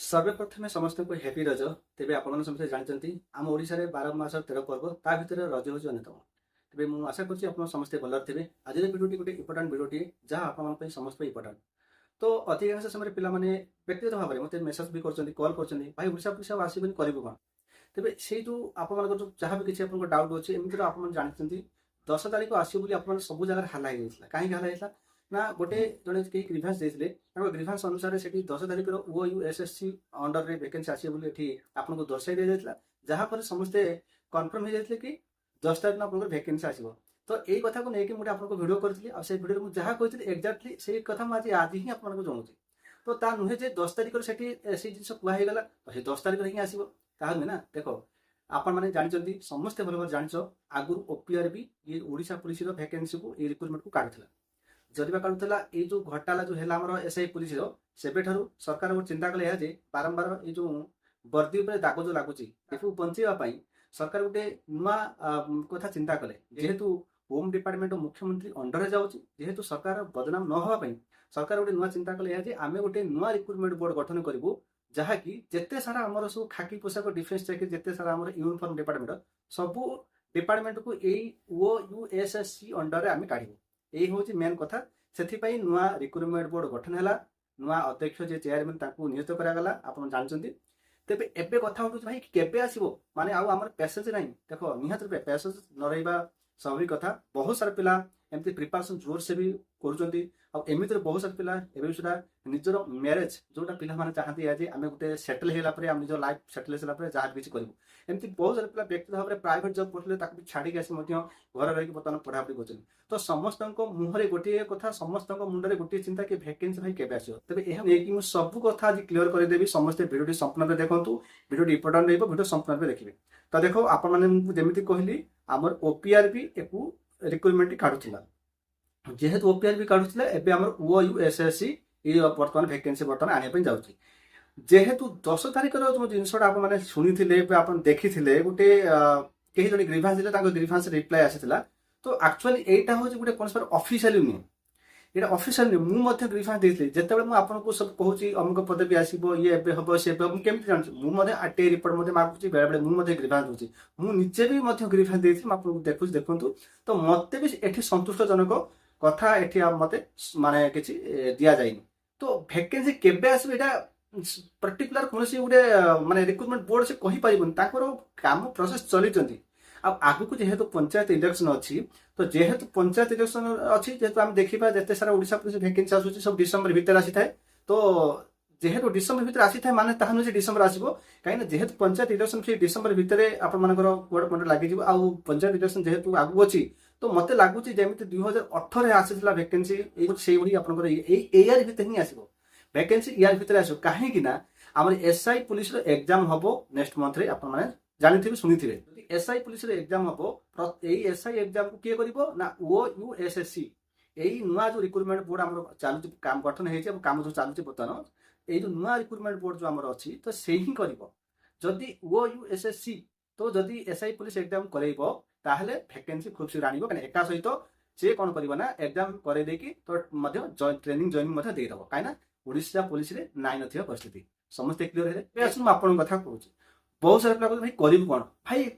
सर्वप्रथम समस्त को हैप्पी रज। तेज आप समस्त जानते आम ओडिशा रे 12 मास 13 पर्व ता भितर रज हूँ अन्यतम। तेज मुझे आशा कर समस्ते भल थे। आज भिडियो गोटे इंपोर्टाट भिडियो जहाँ आप समस्त इंपोर्टाट। तो अधिकांश समय पिला व्यक्तिगत भाव में मतलब मेसेज भी कर कल कर भाई ओडिशा पुलिस आसबन करूँ कौन। तेज से आप जहाँ भी किसी आप डाउट अच्छे एमती आप जानते 10 तारीख आसो बोली सब जगह हाला हो कहीं हाला ना गोटे जड़े कहीं ग्रीभांस देते ग्रीभांस अनुसार से 10 तारीख OUSSC अंडर रे वैकेंसी आसो आपको दर्शाई दि जाता जहाँपर समस्ते कनफर्म हो जाते कि 10 तारीख आप वैकेंसी आसो। तो यही कथा को लेकिन मुझे आपको भिडियो करी आ भिडियो मुझे जहाँ कही एक्जाक्टली से कथा मुझे आज ही आपको जनाऊँ। तो ता नुहे 10 तारीख से जिन कहगला तो 10 तारीख ही आसो ता नुहे ना। देख आपण मैंने जानते समस्ते भल भाव जान आगुरी OPRB ये ओडिशा पुलिस वैकेंसी को रिक्रुटमेंट को काढ़ुला जदिबा काढ़ुला ये जो घोटाला जो है SI पुलिस सेबे सरकार गोटे चिंता कले बारंबार ये जो वर्दी उपर दाग जो लगुच बचाई सरकार गोटे नुआ कथा चिंता कले जेहेतु होम डिपार्टमेंट और मुख्यमंत्री अंडर जाऊँगी जेहेतु सरकार बदनाम न होगा सरकार गोटे नुआ चिंता कले आम गोटे नुआ रिक्रुटमेंट बोर्ड गठन करूँ जहाँकि जिते सारा आमर सब खाकी पोशाक डिफेन्स चाकरी जिते सारा आम यूनिफॉर्म डिपार्टमेंट सबू डिपार्टमेंट को यही OUSSC अंडर आम काढ़ यही हूँ मेन कथा से नुआ रिक्रुटमेंट बोर्ड गठन है नुआ अध्यक्ष जे चेयरमैन नियुक्त करागला आप जानते। तेरे एवं कथा उठू भाई केवे आसो माने आम पैसेज ना देख निहत रूपे पैसेज न रहा स्वाभाविक कथा बहुत सारा पिला एमती प्रिपारेसन जोर से भी करमती बहुत सारा पिला एवं सुधा निजर मैरेज जोटा पिला माने चाहती आज आम गोटे सेटल होगा निज लाइफ सेटल होगा जहाँ किसी करूँ एमती बहुत सारा पिला व्यक्ति भाव में प्राइवेट जॉब करते छाड़ी आसी घर रही बर्तमान पढ़ापढ़ी कर तो समस्त मुहर गोटे कथा समस्त मुंडे गोटे चिंता कि वैकेंसी भाई केवे आसो। तेज यह सब कथा आज क्लीयर करदेवी समस्त भिडियो संपूर्ण देखूँ भिडियो इंपोर्टाट भिडियो संपूर्ण देखिए। तो देखो आपमती कहली आमर OPRB एक रिक्रुटमेंट काढ़ुला जेहेतु OPRB काढ़ुला एवं आम OUSSC ये बर्तमान वैकेंसी बर्तमान आने जाऊँगी जेहेतु 10 तारीख जो जिनसा आप शुणी आप देखी गोटे कहीं जन ग्रीभांस ग्रीभांस रिप्लाई आसाला। तो एक्चुअली यहाँ हूँ गोटे कौन ऑफिशियली नुहे यहाँ ऑफिशियल नुहे मुझे ग्रीभांस देती जिते मुझे सब कहूँ अमुक पदवी आसो ये हम से हम केमी जानूँ मुझे RTI रिपोर्ट मागुची बेले बेले मुझे ग्रीभांस दूसरी मुझे भी ग्रीभांस देती आपको देखुँ देखूँ। तो मत भी ये संतुष्टजनक कथा ये मत माने कि दि जाए। तो वैकेंसी केवे आसो यहाँ पर्टिकुलर कौन गोटे माने रिक्रुटमेंट बोर्ड से कहीपर काम प्रोसेस चली आगु जेहेतु पंचायत इलेक्शन अच्छी तो जेहेतु पंचायत इलेक्शन अच्छी जेहेतु आम देखा जिते सारा ओडिशा पुलिस वैकेंसी आसूँ सब डिसेम्बर भितर आसी थाए। तो जेहेतु डिसेम्बर भितर आसी थाए माने ताहा नुहे डिसेम्बर आसो कहीं जेहेतु पंचायत इलेक्शन फिर डिसेम्बर भितर आपर कोड पंड लगे आउ पंचायत इलेक्शन जेहेतु आगू अच्छी तो मत लगुच जमी 2018 आसाला वैकेंसी से आप यार भितर ही आसो वैकेंसी यार भितर आसो कहीं आम SI पुलिस एग्जाम हम नेक्स्ट मंथ रे आप जानी शुणी SI पुलिस एग्जाम हम यही SI एग्जाम को किए करना OUSSC यही नुआ जो रिक्रुटमेंट बोर्ड आम चलू काम गठन हो काम जो चलुचे बर्तमान ये जो नुआ रिक्रुटमेंट बोर्ड जो आम अच्छी तो से ही जदि OUSSC तो जदि SI पुलिस एग्जाम करेबे वैकेंसी खूब शीघ्र आने कहीं एका सहित सी कौन करना एग्जाम करदे तो ट्रेनिंग जॉइनिंग देदेव कहीं ओडिशा पुलिस नाई न परिस्थिति समस्ते क्लीयर है आप कथा कहूँ। बहुत सारा पिला भाई करूँ कौन भाई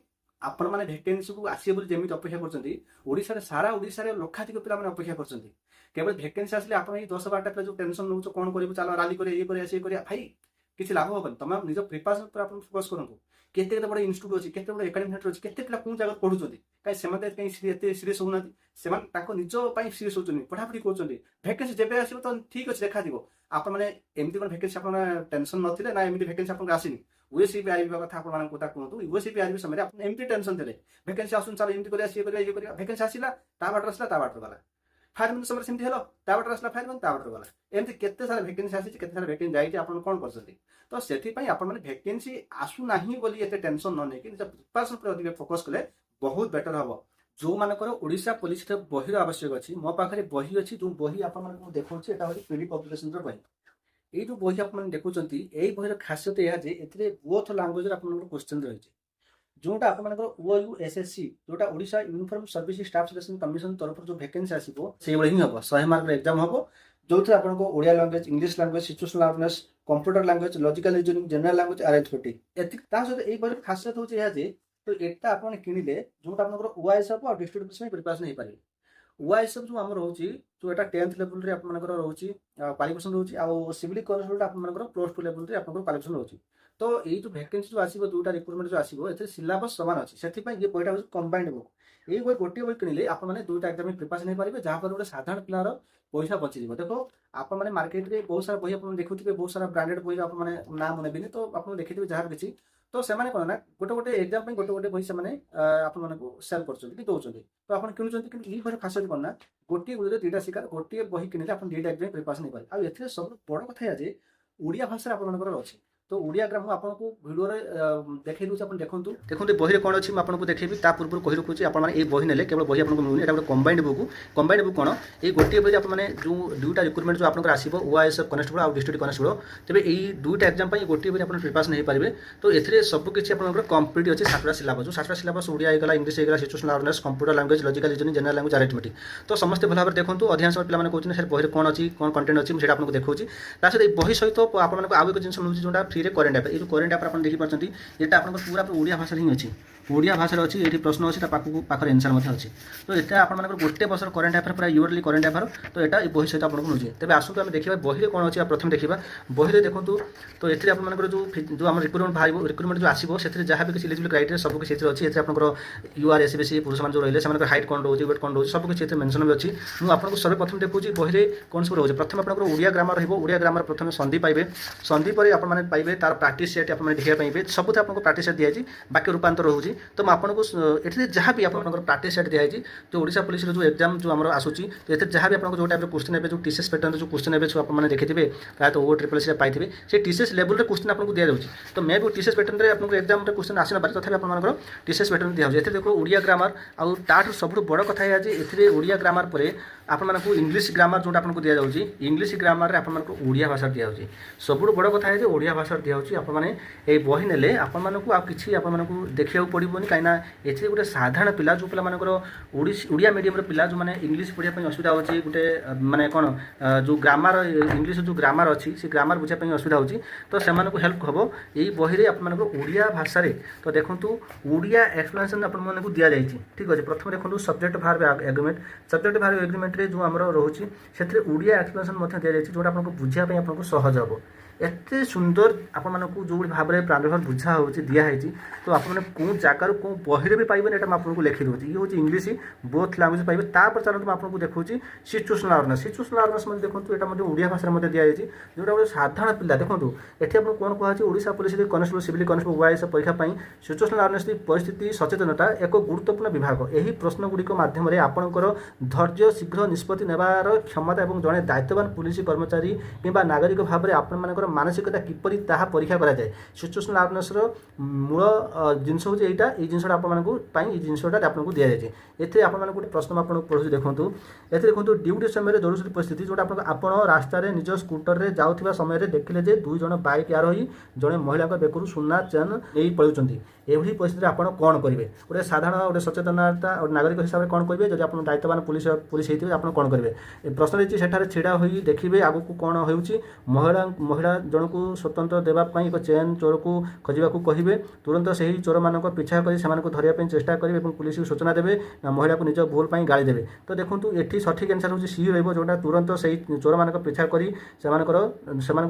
आपण मैंने वैकेंसी को आसवे जमी अपेक्षा कर सारा ओडिशा लक्षाधिक पिला अपेक्षा कर वैकेंसी आसले आप 10-12 पिला जो टेंशन नौ कौन कर चलो राली कर भाई किसी लाभ हेनी तुम निज प्रिपारेसन पर फोकस करूँ केते बड़े इन्यूट अच्छी केते बड़े एकाडेमी सेंटर अच्छी केते पिला कौन जगह पढ़ुं कहीं कहीं सीरीयस होना से निज सीरीयस होती पढ़ापढ़ी कर वैकेंसी जब आसो तो ठीक अच्छे देखा आप मैंने एमती कौन वैकेंसी आप टेंशन नथिले ना एमती वैकेंसी आपको आसनी OSCP आरबी कथा आपको कहूँ OSCP आरबी समय आप एमती टेंशन थे वैकेंसी आसन चलो एमती कर वैकेंसी आसला बाट आसला गला फायरमैन समय सेमती हेलो बाट आसला फायरमैन बाट गला एमती केते सारा वैकेंसी आसी केते सारा वैकेंसी जाइए आप कौन कर तो से वैकेंसी आसुना बोली एत टेंशन न नहीं प्रिपारेसन पर अधिक फोकस कले बहुत बेटर हम जो मानकर ओडिशा पुलिस बही आवश्यक अच्छी मो पाखे बही अच्छी जो बही आप देखा पीडी पब्लिकेशन बही ये जो बही आप देखुं यही बही खासियत यह बोथ लांगुएज आप क्वेश्चन रही जोटा आप OUSSC जोटा Odisha uniform service staff selection commission तरफ जो वैकेंसी आसो से ही हम 100 मार्क एग्जाम हम जो थे आपको Odia language English language situational awareness computer language logical reasoning general language arithmetic एतिक ता सहित एई बही खासियत होची या जे तो एटा आपण किनिले जोटा आपनकर ओआईएस और डिस्ट्रिक्ट में प्रिपरेशन हे पारे ओआईएस जो आम रोचे जो एटा 10th लेवल रे आपनकर रोचे क्वालिफिकेशन रोचे आ सिविल कॉन्स्टेबल आपनकर प्लस 2 लेवल रे आपनकर क्वालिफिकेशन रोचे तो ये जो वैकेंसी जो आसीबो दुटा रिक्रुटमेंट जो आसीबो एथे सिलेबस समान अछि सेति पय ये बहिटा कंबाइंड बुक ये बही गोटे बही किनिले आप माने दुटा एग्जाम प्रिपरेशन हे पारिबे जहां पर गोटे साधारण पिलार पैसा बची जीवो देखो आप माने मार्केट रे बहुत सारा बही आपन देखुथिबे बहुत सारा ब्रांडेड बही आप माने नाम नेबिनी तो आपन देखिथिबे जहार किछि तो सेमाने कोन ना गोटे गोटे एग्जाम पे गोटे गोटे बही से माने आपन माने को सेल करछन कि दोछन तो आपन किनुछन कि ई बही खासियत कोन ना गोटे गुरे दुटा शिकार गोटे बही किनिले आपन दुटा एग्जाम प्रिपरेशन हे पारे आ एथे सब बड़ कथा है जे ओडिया भाषा आपन मानकर अछि तो ओडिया ग्राम आपको भिडियो देखई दूसरे आप देखूँ देखो बही कौन अच्छी आपको देखेबी ता पूर्व कही रखुच्छी आप बही ने केवल बही आपको मिलूनी गोटे कंबाइंड बुक कौन ये गोटे बही आपने जो दुटा रिक्रुटमेंट जो आपको आसो ओआईएस कनेस्टेबल और डिस्ट्रिक्ट कनेस्टेबल तेज यही दुटा एग्जाम गोटे बही आप प्रिपरेशन हो पारे तो ये सबकि आप कंप्लीट अच्छे सातटा सिलेबस जो सातटा सिलेबस ओडिया होगा इंग्लिश होगा situational awareness computer language logical reasoning general language arithmetic तो समस्त भल भाव देखो अधिकांश पिला कहते हैं बही कौन अच्छी कौन कंटेंट अच्छी मुझे आपको देखा सहित बही सहित आपको आउ एक जिन मिलूँ जो फ्री में करेन्ट अफेयर करेन्ट अफेयर आप देखिपारे ये आप पूरा ओडिया भाषा ही अच्छी ओडिया भाषा अच्छी ये प्रश्न अच्छी पाखर एनसर अच्छी तो ये आप गोटे वर्ष करेन्ट अफेयर पूरा यूरली करेन्ट अफेयर तो यहाँ बही सहित आपको मिलूँ तेज आसतु आम देखा बही कौन अच्छी प्रथम देखा बही देखूँ तो ये आप जो आम रिक्रुटमेंट बाहर रिक्रुटमेंट जो आसो से जहाँ भी किसी एलिजिबल क्राइटेरिया सब किसी अच्छी आपको यूआर एसबीसी पुरुष मान जो रही है हाइट कौन रोचे वेट कौन रोचे सब किसी मेंशन भी अच्छी मुझे आपको सर्वप्रथम देखूँ बही कौन सब रोचे प्रथम आपको ओडिया ग्रामर रोडिया ग्रामर प्रथम संधि पाइबे संधि पर आपने पाइबे तार प्राक्टिस सेट आप देखा पाइबे सब आपको प्राक्टिस सेट दिखाई बाकी रूपांतर रोचे तो आपको ये जहाँ भी आप प्राक्टिस सेट दिखाई जो ओडिशा पुलिस जो एग्जाम जो आम आसूसी तो ये जहाँ भी आपको जो टाइप क्वेश्चन है जो टीसीएस पैटर्न जो क्वेश्चन है जो आपने देखिए प्रायतः ओ ट्रिपल सी पाइबे से टीसीएस लेवल रे क्वेश्चन आपको दिया जाऊँगी तो मे भी टीसीएस पैटर्न में आपको एग्जाम क्वेश्चन आसी ना तथापि आप टीसीएस पैटर्न दिया जाए देखो ओडिया ग्रामर आउ ताठू सब बड़ कथा है जे ओडिया ग्रामर पर आपको इंग्लिश ग्रामर जोटा आपको दि जाऊँगी इंग्लिश ग्रामर आपको ओडिया भाषा दि जाऊँगी सब बड़ कथा है ओडिया भाषा दि जाऊँगी आपने बही ने आपको किसी आपको देखा पड़ोनी कहीं ये गोटे साधारण पिला जो पिलाମାନଙ୍କର ओडिया मीडियम पिला जो मैंने इंग्लिश पढ़ाई असुविधा होची गोटे माने कौन जो ग्रामर इंग्लिश जो ग्रामर अच्छी से ग्रामर बुझाई असुविधा होची तो से हेल्प हम यही बही आपको ओडिया भाषा तो देखूँ ओडिया एक्सप्लेनेशन आपको दि जाए ठीक अच्छे प्रथम देखो सब्जेक्ट भार एग्रीमेंट सब्जेक्ट भार एग्रीमेंट जो आम रोचे से ओडिया एक्सप्लेनेशन दि जाए जोटा आपको बुझापी आपको सहज हम एत सुंदर आपको जो भाव में प्रादुर्भाव बुझा हो दिखाई तो आपने कौन जगार कौन बही भी पाइबे ये आपको लिखी दूसरी ये हूँ इंग्लिश बोथ लैंग्वेज पाइबे तापर चलते आपको देखा सिचुएशनल अवेयरनेस देखो ये ओडिया भाषा में दिखाई जोटा गोटे साधारण पिला देखो ये आपको कौन कहुच्छे Odisha police constable civil constable ओआईएस परीक्षा सिचुएशनल अवेयरनेस परिस्थिति सचेतनता एक गुरुत्वपूर्ण विभाग यही प्रश्नगुड़िक मध्यम आपणकर धैर्य शीघ्र निष्पत्ति नेबार क्षमता और जड़े दायित्ववान पुलिस कर्मचारी कि नागरिक भाव में आपण मानसिकता किपरि ताहा परीक्षा करा जाए सिचुएशनल अवेयरनेस मूल जिनस हूँ यहाँ ये जिनसा आपको जिनसा आपको दि जाए ये आप गोटे प्रश्न आपको पढ़ुଛି देखो ये देखो ड्यूटी समय जरूरी परिस्थिति जोटा आप रास्तार निज स्कूटर में जाऊा समय देखिले दुई जन बाइक आरोही जड़े महिला बेकू सुना चेन नहीं पड़ुंट एभली परिस्थिति आप कौन करेंगे गोटे साधारण गोटे सचेतनता और नागरिक हिसाब से कौन करेंगे जब आप दायित्ववान पुलिस होते आप कौन करेंगे प्रश्न रही सेठार छिड़ा हो देखिए आगक कौन हो महिला महिला जन को स्वतंत्र देवाई एक चेन चोर को खोजा कहे तुरंत से ही चोर मान पिछा कर धरने चेष्टा करेंगे पुलिस को सूचना देवे महिला को निज भूल गाड़ी देवे तो देखो ये सठिक आंसर हूँ सी रोटा तुरंत से चोर मान पिछा कर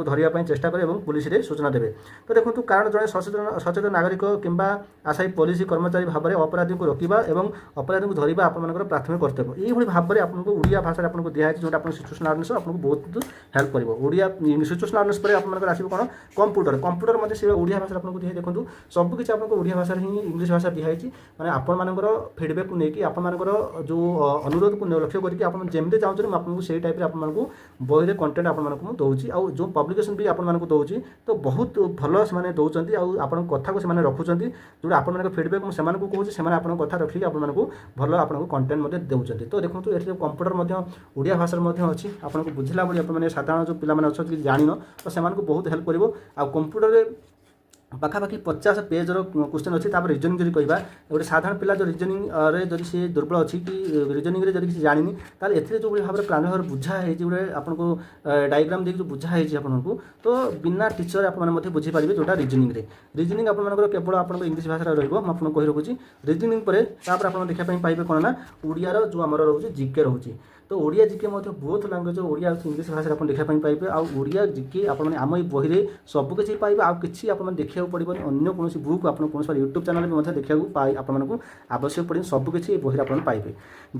धरने चेष्टा करेंगे पुलिस सूचना देवे तो देखो कारण जड़े सचेतन नागरिक किंबा आशायी पुलिस कर्मचारी भाव में अपराधी को रोकवा और अपराधी को धरवा आप प्राथमिक कर्तव्य ये भाव में आपको ओडिया भाषा आपको दिखाई जो आप सिचुएशनल अवेयरनेस आपको बहुत हेल्प कर ओडिया सिचुएशनल अवेयरनेस पर आप आसो कौन कंप्यूटर मतलब से ओडिया भाषा आपको दिखाई देखो सबकि आपको ओडिया भाषा ही इंग्लिश भाषा दिखाई मैंने आपर फिडबैक को लेकिन आपर जो अनुरोध को लक्ष्य करके आप जमी चाहते हैं आपको से टाइप आपको बही कंटेंट आपको दूसरी आउ जो पब्लिकेशन भी आपको दूसरी तो बहुत भल से दौरान आप कथा को रखुच्च जो आप फिडबैक मुझे कहूँ आप कथा रखिक आपको भल आपको कंटेंट दौरान तो देखो ये कंप्यूटर ओडिया भाषा अच्छी आपको बुझला भाई आप साधारण जो पिला अच्छा जान तो से बहुत हेल्प कर कंप्यूटर ପାଖାପାଖି 50 ପେଜ୍ର କ୍ୱେଶ୍ଚନ୍ ଅଛି। ତାପରେ ରିଜନିଂ ଯଦି କହିବା, ଗୋଟେ ସାଧାରଣ ପିଲା ଯେଉଁ ରିଜନିଂରେ ଯଦି ସେ ଦୁର୍ବଳ ଅଛି କି ରିଜନିଂରେ ଯଦି କିଛି ଜାଣିନି, ତାହେଲେ ଏଥିରେ ଯେଉଁଭଳି ଭାବରେ ପ୍ରାଞ୍ଜଳ ଭାବରେ ବୁଝା ହେଇଛି, ଗୋଟେ ଆପଣଙ୍କୁ ଡାଇଗ୍ରାମ୍ ଦେଇକି ଯେଉଁ ବୁଝା ହେଇଛି ଆପଣଙ୍କୁ, ତ ବିନା ଟିଚର୍ ଆପଣମାନେ ମଧ୍ୟ ବୁଝିପାରିବେ ଯେଉଁଟା ରିଜନିଂରେ। ରିଜନିଂ ଆପଣମାନଙ୍କର କେବଳ ଆପଣଙ୍କ ଇଂଲିଶ ଭାଷାରେ ରହିବ, ମୁଁ ଆପଣଙ୍କୁ କହି ରଖୁଛି। ରିଜନିଂ ପରେ ତାପରେ ଆପଣ ଦେଖିବା ପାଇଁ ପାଇବେ କ'ଣ ନା, ଓଡ଼ିଆର ଯେଉଁ ଆମର ରହୁଛି ଜିକେ ରହୁଛି। ତ ଓଡ଼ିଆ ଜିକେ ମଧ୍ୟ ବୋଥ୍ ଲାଙ୍ଗୁଏଜ୍ ଓଡ଼ିଆ ଆଉ ଇଂଲିଶ ଭାଷାରେ ଆପଣ ଦେଖିବା ପାଇଁ ପାଇବେ। ଆଉ ଓଡ଼ିଆ ଜିକେ ଆପଣମାନେ ଆମ ଏଇ ବହିରେ ସବୁକିଛି ପାଇବେ। ଆଉ କିଛି ଆପଣମାନେ ଦେଖିବାକୁ ପଡ଼ିବନି, ଅନ୍ୟ କୌଣସି ବୁକ୍ ଆପଣ କୌଣସି ୟୁଟ୍ୟୁବ୍ ଚ୍ୟାନେଲ୍ ବି ମଧ୍ୟ ଦେଖିବାକୁ ଆପଣମାନଙ୍କୁ ଆବଶ୍ୟକ ପଡ଼ିବ। ସବୁକିଛି এই ବହିରେ ଆପଣ ପାଇବେ।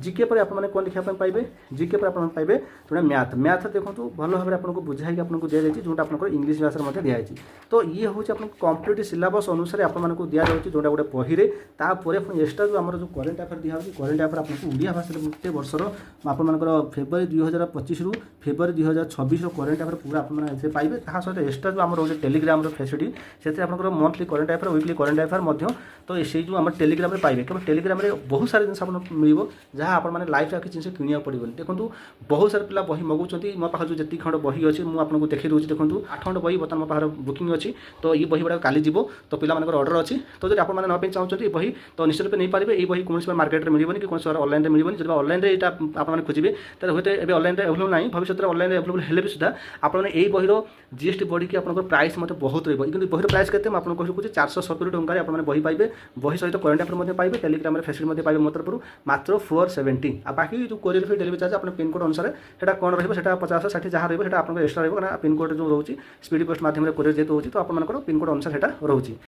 ଜିକେ ପରେ ଆପଣମାନେ କ'ଣ ଦେଖିବା ପାଇଁ ପାଇବେ, ଜିକେ ପରେ ଆପଣ ପାଇବେ ଯେଉଁଟା ମ୍ୟାଥ୍ ଦେଖନ୍ତୁ ଭଲ ଭାବରେ ଆପଣଙ୍କୁ ବୁଝା ହେଇକି ଆପଣଙ୍କୁ ଦିଆଯାଇଛି, ଯେଉଁଟା ଆପଣଙ୍କର ଇଂଲିଶ ଭାଷାରେ ମଧ୍ୟ ଦିଆଯାଇଛି। ତ ଇଏ ହେଉଛି ଆପଣଙ୍କୁ କମ୍ପ୍ଲିଟ୍ ସିଲାବସ୍ ଅନୁସାରେ ଆପଣମାନଙ୍କୁ ଦିଆଯାଉଛି ଯେଉଁଟା ଗୋଟେ ବହିରେ। ତାପରେ ଆପଣ ଏକ୍ସଟ୍ରା ଯେଉଁ ଆମର ଯେଉଁ କରେଣ୍ଟ ଆଫେୟାର୍ ଦିଆହେଉଛି, କରେଣ୍ଟ ଆଫେୟାର୍ ଆପଣଙ୍କୁ ଓଡ଼ିଆ ଭାଷାରେ ଗୋଟେ ବର୍ଷର ଆପଣମାନଙ୍କର ଫେବୃଆରୀ 2025ରୁ ଫେବୃଆରୀ 2026ର କରେଣ୍ଟ ଆଫେୟାର୍ ପୁରା ଆପଣମାନେ ଏଥିରେ ପାଇବେ। ତାହା ସହିତ ଏକ୍ସଟ୍ରା ଯେଉଁ ଆମର ରହୁଛି ଟେଲିଗ୍ରାମର ଫ୍ୟାସିଲିଟି, ସେଥିରେ ଆପଣଙ୍କର monthly current affair, weekly current affair ମଧ୍ୟ ତ ସେଇ ଯେଉଁ ଆମର ଟେଲିଗ୍ରାମରେ ପାଇବେ। କେବଳ ଟେଲିଗ୍ରାମରେ ବହୁତ ସାରା ଜିନିଷ ଆପଣଙ୍କୁ ମିଳିବ, ଯାହା ଆପଣମାନେ ଲାଇଫ୍ରେ କିଛି ଜିନିଷ କିଣିବାକୁ ପଡ଼ିବନି। ଦେଖନ୍ତୁ ବହୁତ ସାରା ପିଲା ବହି ମଗାଉଛନ୍ତି। ମୋ ପାଖରେ ଯେଉଁ ଯେତିକି ଖଣ୍ଡ ବହି ଅଛି ମୁଁ ଆପଣଙ୍କୁ ଦେଖାଇ ଦେଉଛି। ଦେଖନ୍ତୁ 8 ଖଣ୍ଡ ବହି ବର୍ତ୍ତମାନ ମୋ ପାଖରେ ବୁକିଂ ଅଛି। ତ ଏଇ ବହି ଗୁଡ଼ାକ କାଲି ଯିବ। ତ ପିଲାମାନଙ୍କର ଅର୍ଡ଼ର ଅଛି। ତ ଯଦି ଆପଣମାନେ ନେବା ପାଇଁ ଚାହୁଁଛନ୍ତି ଏ ବହି, ତ ନିଶ୍ଚିତ ରୂପେ ନେଇପାରିବେ। ଏଇ ବହି କୌଣସି ମାର୍କେଟରେ ମିଳିବନି କି କୌଣସି ଅନଲାଇନରେ ମିଳିବନି। ଯଦି ଅନଲାଇନରେ ଏଇଟା ଆପଣମାନେ ଖୋଜିବେ, ତାହେଲେ ହୁଏତ ଏବେ ଅନଲାଇନରେ ଆଭେଲେବଲ୍ ନାହିଁ, ଭବିଷ୍ୟତରେ ଅନଲାଇନରେ ଆଭେଲେବଲ୍ ହେଲେ ବି ସୁଦ୍ଧା ଆପଣମାନେ ଏଇ ବହିର ଜିଏସ୍ଟି ବଢ଼ିକି ଆପଣଙ୍କର ପ୍ରାଇସ୍ ମଧ୍ୟ ବହୁତ ରହିବ। କିନ୍ତୁ ବହିର ପ୍ରାଇସ୍ କେତେ ମୁଁ ଆପଣଙ୍କୁ କହି ରଖୁଛି, 470 ଟଙ୍କାରେ ଆପଣମାନେ ବହି ପାଇବେ। ବହି ସହିତ କରେଣ୍ଟ ଆଫେୟାର୍ ମଧ୍ୟ ପାଇବେ, ଟେଲିଗ୍ରାମରେ ଫ୍ୟାସିଲିଟି ମଧ୍ୟ ପାଇବେ ମୋ ତରଫରୁ ମାତ୍ର 470। ଆଉ ବାକି ଯେଉଁ କୋରିୟର ଫି ଡେଲିଭରି ଚାର୍ଜ ଆପଣ ପିନ୍କୋଡ଼ ଅନୁସାରେ ସେଟା କ'ଣ ରହିବ, ସେଟା 50 60 ଯାହା ରହିବ ସେଟା ଆପଣଙ୍କର ଏକ୍ସଟ୍ରା ରହିବ, କାରଣ ପିନ୍କୋଡ଼ ଯେଉଁ ରହୁଛି ସ୍ପିଡ୍ ପୋଷ୍ଟ ମାଧ୍ୟମରେ କୋରିୟର ଯେହେତୁ ହେଉଛି, ତ ଆପଣମାନଙ୍କର ପିନ୍କୋଡ଼ ଅନୁସାରେ ସେଟା ରହୁଛି।